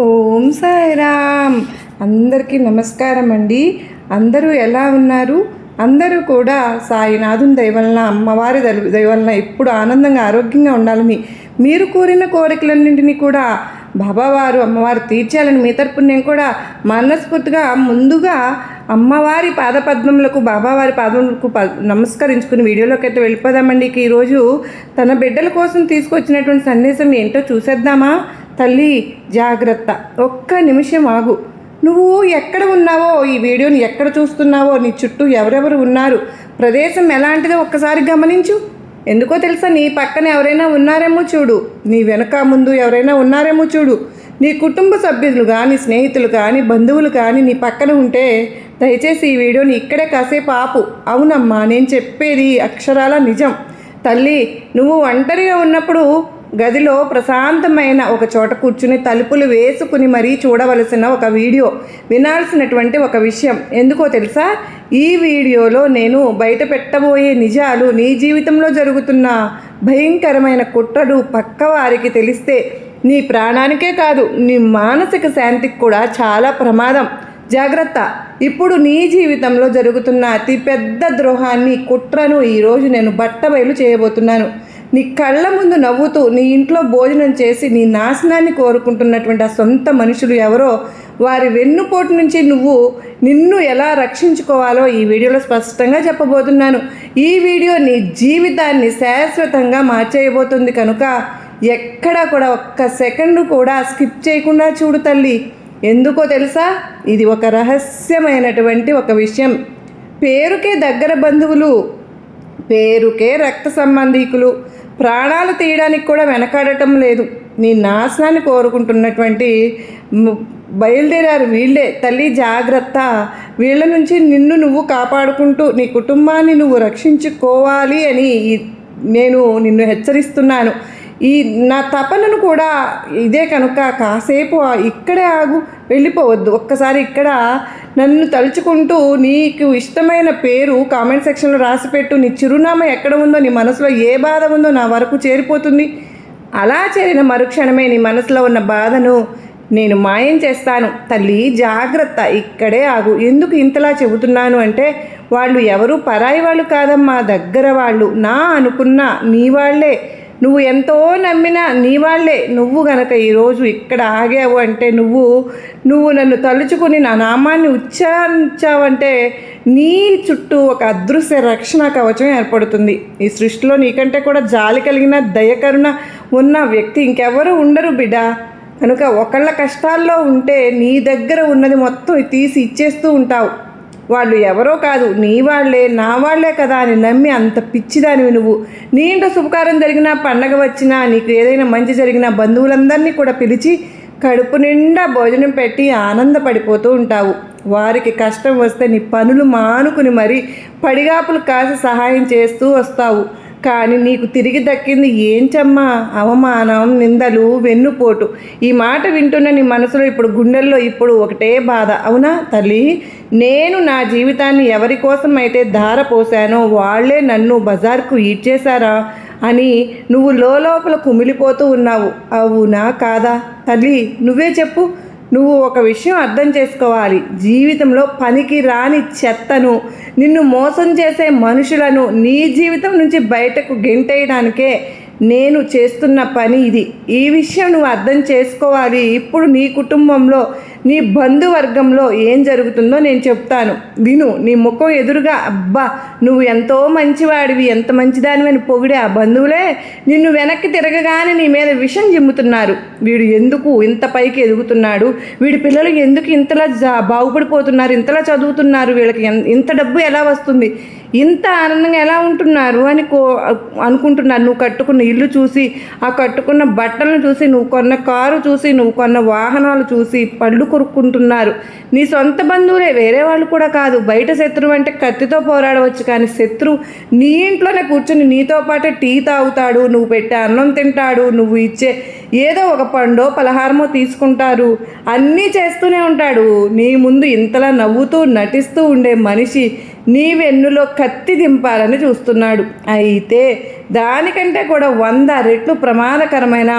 ఓం సాయిరామ్. అందరికీ నమస్కారం అండి. అందరూ ఎలా ఉన్నారు? అందరూ కూడా సాయినాథుని దయవలన, అమ్మవారి దయవలన ఎప్పుడు ఆనందంగా ఆరోగ్యంగా ఉండాలని, మీరు కోరిన కోరికలన్నింటినీ కూడా బాబావారు అమ్మవారు తీర్చాలని మీ తరపున నేను కూడా మనస్ఫూర్తిగా ముందుగా అమ్మవారి పాదపద్మములకు, బాబావారి పాదములకు నమస్కరించుకుని వీడియోలోకి అయితే వెళ్ళిపోదామండి. ఈరోజు తన బిడ్డల కోసం తీసుకొచ్చినటువంటి సందేశం ఏంటో చూసేద్దామా? తల్లి జాగ్రత్త, ఒక్క నిమిషం ఆగు. నువ్వు ఎక్కడ ఉన్నావో, ఈ వీడియోని ఎక్కడ చూస్తున్నావో, నీ చుట్టూ ఎవరెవరు ఉన్నారు, ప్రదేశం ఎలాంటిదో ఒక్కసారి గమనించు. ఎందుకో తెలుసా? నీ పక్కన ఎవరైనా ఉన్నారేమో చూడు, నీ వెనక ముందు ఎవరైనా ఉన్నారేమో చూడు. నీ కుటుంబ సభ్యులు కానీ, స్నేహితులు కానీ, బంధువులు కానీ నీ పక్కన ఉంటే దయచేసి ఈ వీడియోని ఇక్కడే కాసేపు ఆపు. అవునమ్మా, నేను చెప్పేది అక్షరాల నిజం. తల్లి, నువ్వు ఒంటరిగా ఉన్నప్పుడు గదిలో ప్రశాంతమైన ఒక చోట కూర్చుని తలుపులు వేసుకుని మరీ చూడవలసిన ఒక వీడియో, వినాల్సినటువంటి ఒక విషయం. ఎందుకో తెలుసా? ఈ వీడియోలో నేను బయట పెట్టబోయే నిజాలు, నీ జీవితంలో జరుగుతున్న భయంకరమైన కుట్రలు పక్కవారికి తెలిస్తే నీ ప్రాణానికే కాదు, నీ మానసిక శాంతికి కూడా చాలా ప్రమాదం. జాగ్రత్త. ఇప్పుడు నీ జీవితంలో జరుగుతున్న అతిపెద్ద ద్రోహాన్ని, కుట్రను ఈరోజు నేను బట్టబయలు చేయబోతున్నాను. నీ కళ్ళ ముందు నవ్వుతూ నీ ఇంట్లో భోజనం చేసి నీ నాశనాన్ని కోరుకుంటున్నటువంటి ఆ సొంత మనుషులు ఎవరో, వారి వెన్నుపోటు నుంచి నిన్ను ఎలా రక్షించుకోవాలో ఈ వీడియోలో స్పష్టంగా చెప్పబోతున్నాను. ఈ వీడియో నీ జీవితాన్ని శాశ్వతంగా మార్చేయబోతుంది కనుక ఎక్కడా కూడా ఒక్క సెకండు కూడా స్కిప్ చేయకుండా చూడు తల్లి. ఎందుకో తెలుసా? ఇది ఒక రహస్యమైనటువంటి ఒక విషయం. పేరుకే దగ్గర బంధువులు, పేరుకే రక్త సంబంధీకులు ప్రాణాలు తీయడానికి కూడా వెనకాడటం లేదు. నీ నాశనాన్ని కోరుకుంటున్నటువంటి బయలుదేరారు వీళ్ళే. తల్లి జాగ్రత్త. వీళ్ళ నుంచి నువ్వు కాపాడుకుంటూ నీ కుటుంబాన్ని నువ్వు రక్షించుకోవాలి అని నేను నిన్ను హెచ్చరిస్తున్నాను. నా తపనను కూడా ఇదే కనుక కాసేపు ఇక్కడే ఆగు, వెళ్ళిపోవద్దు. ఒక్కసారి ఇక్కడ నన్ను తలుచుకుంటూ నీకు ఇష్టమైన పేరు కామెంట్ సెక్షన్లో రాసిపెట్టు. నీ చిరునామా ఎక్కడ ఉందో, నీ మనసులో ఏ బాధ ఉందో నా వరకు చేరిపోతుంది. అలా చేరిన మరుక్షణమే నీ మనసులో ఉన్న బాధను నేను మాయం చేస్తాను. తల్లి జాగ్రత్త, ఇక్కడే ఆగు. ఎందుకు ఇంతలా చెబుతున్నాను అంటే, వాళ్ళు ఎవరు పరాయి వాళ్ళు కాదమ్మా, దగ్గర వాళ్ళు. నా అనుకున్న నీ వాళ్ళే, నువ్వు ఎంతో నమ్మిన నీ వాళ్ళే. నువ్వు గనక ఈరోజు ఇక్కడ ఆగావు అంటే, నువ్వు నన్ను తలుచుకుని నా నామాన్ని ఉచ్చారించావంటే నీ చుట్టూ ఒక అదృశ్య రక్షణ కవచం ఏర్పడుతుంది. ఈ సృష్టిలో నీకంటే కూడా జాలి కలిగిన, దయకరుణ ఉన్న వ్యక్తి ఇంకెవరు ఉండరు బిడ్డ. కనుక ఒకళ్ళ కష్టాల్లో ఉంటే నీ దగ్గర ఉన్నది మొత్తం తీసి ఇచ్చేస్తూ ఉంటావు. వాళ్ళు ఎవరో కాదు, నీ వాళ్ళే, నా వాళ్ళే కదా అని నమ్మి అంత పిచ్చిదానివి నువ్వు. నీ ఇంట్లో శుభకార్యం జరిగినా, పండగ వచ్చినా, నీకు ఏదైనా మంచి జరిగినా బంధువులందరినీ కూడా పిలిచి కడుపు నిండా భోజనం పెట్టి ఆనందపడిపోతూ ఉంటావు. వారికి కష్టం వస్తే నీ పనులు మానుకుని మరీ పడిగాపులు కాసి సహాయం చేస్తూ వస్తావు. కానీ నీకు తిరిగి దక్కింది ఏంచమ్మా? అవమానం, నిందలు, వెన్నుపోటు. ఈ మాట వింటున్న నీ మనసులో ఇప్పుడు, గుండెల్లో ఇప్పుడు ఒకటే బాధ. అవునా తల్లి? నేను నా జీవితాన్ని ఎవరి కోసం అయితే ధార పోసానో వాళ్లే నన్ను బజార్కు ఈడ్చేశారా అని నువ్వు లోపల కుమిలిపోతూ ఉన్నావు. అవునా కాదా తల్లి? నువ్వే చెప్పు. నువ్వు ఒక విషయం అర్థం చేసుకోవాలి. జీవితంలో పనికి రాని చెత్తను, నిన్ను మోసం చేసే మనుషులను నీ జీవితం నుంచి బయటకు గెంటేయడానికే నేను చేస్తున్న పని ఇది. ఈ విషయం నువ్వు అర్థం చేసుకోవాలి. ఇప్పుడు నీ కుటుంబంలో, నీ బంధువర్గంలో ఏం జరుగుతుందో నేను చెప్తాను, విను. నీ ముఖం ఎదురుగా అబ్బా నువ్వు ఎంతో మంచివాడివి, ఎంత మంచిదానివి అని పొగిడే ఆ బంధువులే నిన్ను వెనక్కి తిరగగానే నీ మీద విషం జిమ్ముతున్నారు. వీడు ఎందుకు ఇంత పైకి ఎదుగుతున్నాడు, వీడి పిల్లలు ఎందుకు ఇంతలా బాగుపడిపోతున్నారు, ఇంతలా చదువుతున్నారు, వీళ్ళకి ఇంత డబ్బు ఎలా వస్తుంది, ఇంత ఆనందంగా ఎలా ఉంటున్నారు అని అనుకుంటున్నారు. నువ్వు కట్టుకున్న ఇల్లు చూసి, ఆ కట్టుకున్న బట్టలను చూసి, నువ్వు కొన్న కారు చూసి, నువ్వు కొన్న వాహనాలు చూసి పళ్ళు కొరుక్కుంటున్నారు. నీ సొంత బంధువులే, వేరే వాళ్ళు కూడా కాదు. బయట శత్రువు అంటే కత్తితో పోరాడవచ్చు, కానీ శత్రువు నీ ఇంట్లోనే కూర్చొని నీతో పాటే టీ తాగుతాడు, నువ్వు పెట్టే అన్నం తింటాడు, నువ్వు ఇచ్చే ఏదో ఒక పండో పలహారమో తీసుకుంటారు, అన్నీ చేస్తూనే ఉంటాడు. నీ ముందు ఇంతలా నవ్వుతూ నటిస్తూ ఉండే మనిషి నీ వెన్నులో కత్తి దింపాలని చూస్తున్నాడు. అయితే దానికంటే కూడా 100 రెట్లు ప్రమాదకరమైన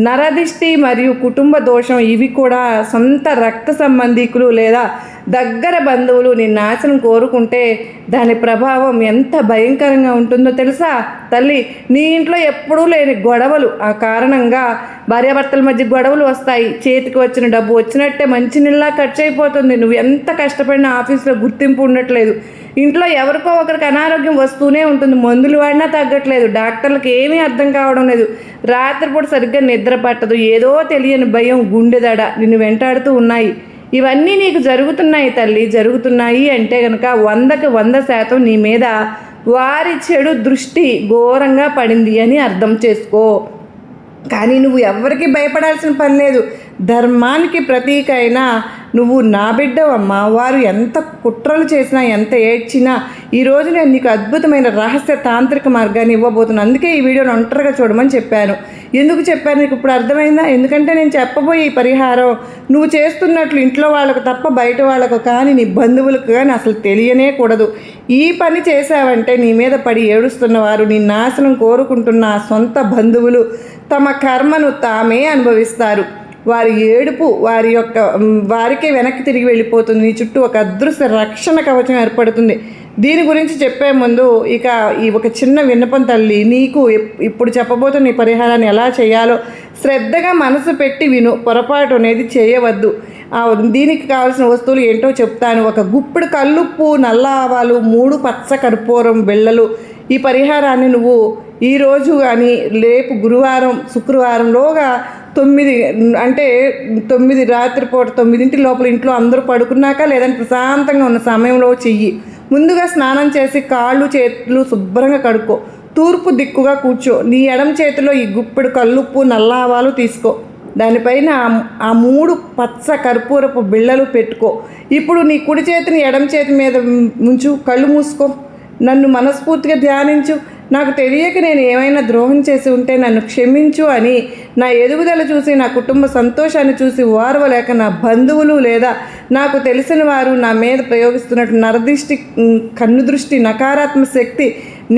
నరదిష్టి మరియు కుటుంబ దోషం ఇవి కూడా సొంత రక్త సంబంధికులు లేదా దగ్గర బంధువులు నీ నాశనం కోరుకుంటే దాని ప్రభావం ఎంత భయంకరంగా ఉంటుందో తెలుసా తల్లి. నీ ఇంట్లో ఎప్పుడూ లేని గొడవలు, ఆ కారణంగా భార్యాభర్తల మధ్య గొడవలు వస్తాయి. చేతికి వచ్చిన డబ్బు వచ్చినట్టే మంచినీళ్ళ ఖర్చు అయిపోతుంది. నువ్వు ఎంత కష్టపడినా ఆఫీస్లో గుర్తింపు ఉండట్లేదు. ఇంట్లో ఎవరికో ఒకరికి అనారోగ్యం వస్తూనే ఉంటుంది. మందులు వాడినా తగ్గట్లేదు. డాక్టర్లకు ఏమీ అర్థం కావడం లేదు. రాత్రిపూట సరిగ్గా నిద్ర పట్టదు. ఏదో తెలియని భయం, గుండెదడ నిన్ను వెంటాడుతూ ఉన్నాయి. ఇవన్నీ నీకు జరుగుతున్నాయి తల్లి. జరుగుతున్నాయి అంటే కనుక 100కి 100% నీ మీద వారి చెడు దృష్టి ఘోరంగా పడింది అని అర్థం చేసుకో. కానీ నువ్వు ఎవరికి భయపడాల్సిన పని లేదు. ధర్మానికి ప్రతీక అయినా నువ్వు నా బిడ్డవమ్మా. వారు ఎంత కుట్రలు చేసినా, ఎంత ఏడ్చినా ఈరోజు నేను నీకు అద్భుతమైన రహస్య తాంత్రిక మార్గాన్ని ఇవ్వబోతున్నాను. అందుకే ఈ వీడియోని ఒంటరిగా చూడమని చెప్పాను. ఎందుకు చెప్పాను నీకు ఇప్పుడు అర్థమైందా? ఎందుకంటే నేను చెప్పబోయే ఈ పరిహారం నువ్వు చేస్తున్నట్లు ఇంట్లో వాళ్ళకు తప్ప బయట వాళ్ళకు కానీ నీ బంధువులకు కానీ అసలు తెలియనే కూడదు. ఈ పని చేశావంటే నీ మీద పడి ఏడుస్తున్న వారు, నీ నాశనం కోరుకుంటున్న ఆ సొంత బంధువులు తమ కర్మను తామే అనుభవిస్తారు. వారి ఏడుపు వారికే వెనక్కి తిరిగి వెళ్ళిపోతుంది. నీ చుట్టూ ఒక అదృశ్య రక్షణ కవచం ఏర్పడుతుంది. దీని గురించి చెప్పే ముందు ఇక ఈ ఒక చిన్న విన్నపం తల్లి. నీకు ఇప్పుడు చెప్పబోతున్న ఈ పరిహారాన్ని ఎలా చేయాలో శ్రద్ధగా మనసు పెట్టి విను. పొరపాటు అనేది చేయవద్దు. దీనికి కావాల్సిన వస్తువులు ఏంటో చెప్తాను. ఒక గుప్పెడు కల్లుప్పు, నల్ల ఆవాలు, 3 పచ్చ కర్పూరం బిళ్ళలు. ఈ పరిహారాన్ని నువ్వు ఈరోజు కానీ రేపు గురువారం, శుక్రవారంలోగా 9 రాత్రిపూట 9 లోపల ఇంట్లో అందరూ పడుకున్నాక లేదంటే ప్రశాంతంగా ఉన్న సమయంలో చెయ్యి. ముందుగా స్నానం చేసి కాళ్ళు చేతులు శుభ్రంగా కడుక్కో. తూర్పు దిక్కుగా కూర్చో. నీ ఎడమ చేతిలో ఈ గుప్పెడు కల్లుప్పు, నల్ల ఆవాలు తీసుకో. దానిపైన ఆ 3 పచ్చ కర్పూరపు బిళ్ళలు పెట్టుకో. ఇప్పుడు నీ కుడి చేతిని ఎడమ చేతి మీద ఉంచు. కళ్ళు మూసుకో. నన్ను మనస్ఫూర్తిగా ధ్యానించు. నాకు తెలియక నేను ఏమైనా ద్రోహం చేసి ఉంటే నన్ను క్షమించు అని, నా ఎదుగుదల చూసి, నా కుటుంబ సంతోషాన్ని చూసి ఓర్వలేక నా బంధువులు లేదా నాకు తెలిసిన వారు నా మీద ప్రయోగిస్తున్నట్టు నరదృష్టి, కన్ను దృష్టి, నకారాత్మక శక్తి,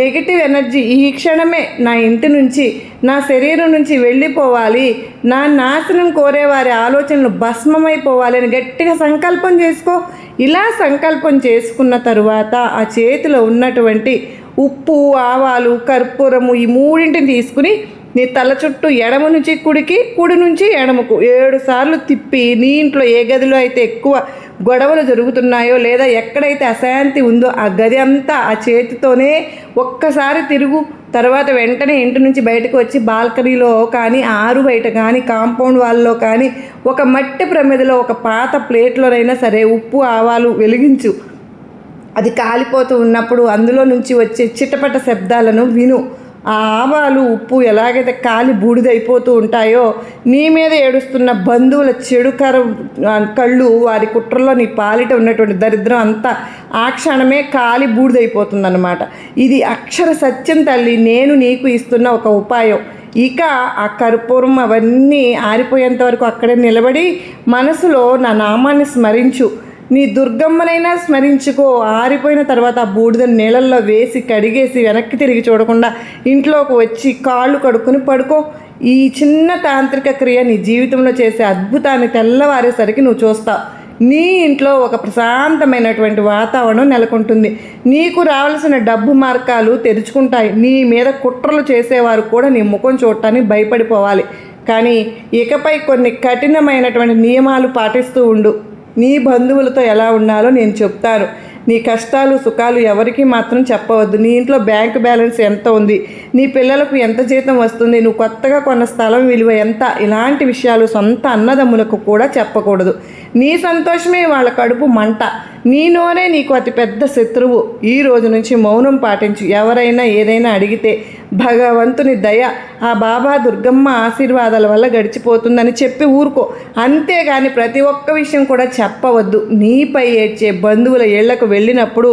నెగిటివ్ ఎనర్జీ ఈ క్షణమే నా ఇంటి నుంచి, నా శరీరం నుంచి వెళ్ళిపోవాలి. నా నాశనం కోరే వారి ఆలోచనలు భస్మమైపోవాలి అని గట్టిగా సంకల్పం చేసుకో. ఇలా సంకల్పం చేసుకున్న తరువాత ఆ చేతిలో ఉన్నటువంటి ఉప్పు, ఆవాలు, కర్పూరము ఈ 3 తీసుకుని నీ తల చుట్టూ ఎడమ నుంచి కుడికి, కుడి నుంచి ఎడమకు 7 సార్లు తిప్పి నీ ఇంట్లో ఏ గదిలో అయితే ఎక్కువ గొడవలు జరుగుతున్నాయో లేదా ఎక్కడైతే అశాంతి ఉందో ఆ గది అంతా ఆ చేతితోనే ఒక్కసారి తిరుగు. తర్వాత వెంటనే ఇంటి నుంచి బయటకు వచ్చి బాల్కనీలో కానీ, ఆరు బయట కానీ, కాంపౌండ్ వాల్లో కానీ ఒక మట్టి ప్రమిదలో ఒక పాత ప్లేట్లోనైనా సరే ఉప్పు, ఆవాలు వెలిగించు. అది కాలిపోతూ ఉన్నప్పుడు అందులో నుంచి వచ్చే చిటపట శబ్దాలను విను. ఆ ఆవాలు, ఉప్పు ఎలాగైతే కాలి బూడిదైపోతూ ఉంటాయో నీ మీద ఏడుస్తున్న బంధువుల చెడు కళ్ళు, వారి కుట్రలో నీ పాలిట ఉన్నటువంటి దరిద్రం అంతా ఆ క్షణమే కాలి బూడిదైపోతుందన్నమాట. ఇది అక్షర సత్యం తల్లి. నేను నీకు ఇస్తున్న ఒక ఉపాయం. ఇక ఆ కర్పూరం అవన్నీ ఆరిపోయేంత వరకు అక్కడే నిలబడి మనసులో నా నామాన్ని స్మరించు. నీ దుర్గమ్మనైనా స్మరించుకో. ఆరిపోయిన తర్వాత ఆ బూడిదని నీళ్ళల్లో వేసి కడిగేసి వెనక్కి తిరిగి చూడకుండా ఇంట్లోకి వచ్చి కాళ్ళు కడుక్కొని పడుకో. ఈ చిన్న తాంత్రిక క్రియ నీ జీవితంలో చేసే అద్భుతాన్ని తెల్లవారేసరికి నువ్వు చూస్తావు. నీ ఇంట్లో ఒక ప్రశాంతమైనటువంటి వాతావరణం నెలకొంటుంది. నీకు రావాల్సిన డబ్బు మార్గాలు తెరుచుకుంటాయి. నీ మీద కుట్రలు చేసేవారు కూడా నీ ముఖం చూడటానికి భయపడిపోవాలి. కానీ ఇకపై కొన్ని కఠినమైనటువంటి నియమాలు పాటిస్తూ ఉండు. నీ బంధువులతో ఎలా ఉండాలో నేను చెప్తాను. నీ కష్టాలు, సుఖాలు ఎవరికి మాత్రం చెప్పవద్దు. నీ ఇంట్లో బ్యాంక్ బ్యాలెన్స్ ఎంత ఉంది, నీ పిల్లలకు ఎంత జీతం వస్తుంది, నువ్వు కొత్తగా కొన్న స్థలం విలువ ఎంత, ఇలాంటి విషయాలు సొంత అన్నదమ్ములకు కూడా చెప్పకూడదు. నీ సంతోషమే వాళ్ళ కడుపు మంట. నీ నోరే నీకు అతిపెద్ద శత్రువు. ఈ రోజు నుంచి మౌనం పాటించు. ఎవరైనా ఏదైనా అడిగితే భగవంతుని దయ, ఆ బాబా దుర్గమ్మ ఆశీర్వాదాల వల్ల గడిచిపోతుందని చెప్పి ఊరుకో. అంతేగాని ప్రతి ఒక్క విషయం కూడా చెప్పవద్దు. నీపై ఏడ్చే బంధువుల ఇళ్లకు వెళ్ళినప్పుడు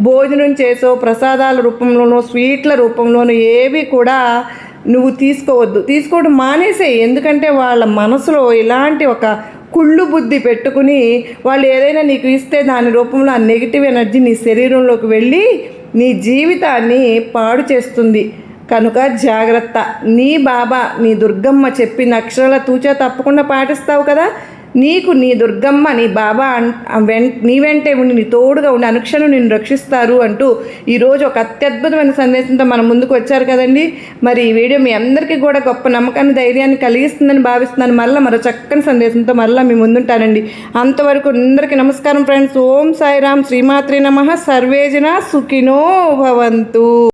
భోజనం చేసో, ప్రసాదాల రూపంలోనో, స్వీట్ల రూపంలోనో ఏవి కూడా నువ్వు తీసుకోవడం మానేసే. ఎందుకంటే వాళ్ళ మనసులో ఇలాంటి ఒక కుళ్ళు బుద్ధి పెట్టుకుని వాళ్ళు ఏదైనా నీకు ఇస్తే దాని రూపంలో ఆ నెగిటివ్ ఎనర్జీ నీ శరీరంలోకి వెళ్ళి నీ జీవితాన్ని పాడు చేస్తుంది. కనుక జాగ్రత్త. నీ బాబా నీ దుర్గమ్మ చెప్పిన అక్షరాల తూచా తప్పకుండా పాటిస్తావు కదా. నీకు నీ దుర్గమ్మ నీ బాబా నీ వెంటే ఉండి నీ తోడుగా ఉండి అనుక్షణం నిన్ను రక్షిస్తారు అంటూ ఈరోజు ఒక అత్యద్భుతమైన సందేశంతో మన ముందుకు వచ్చారు కదండి. మరి ఈ వీడియో మీ అందరికీ కూడా గొప్ప నమ్మకాన్ని ధైర్యాన్ని కలిగిస్తుందని భావిస్తున్నాను. మరో చక్కని సందేశంతో మళ్ళీ మీ ముందుంటానండి. అంతవరకు అందరికీ నమస్కారం ఫ్రెండ్స్. ఓం సాయిరామ్, శ్రీమాత్రే నమః. సర్వేజన సుఖినో భవంతు.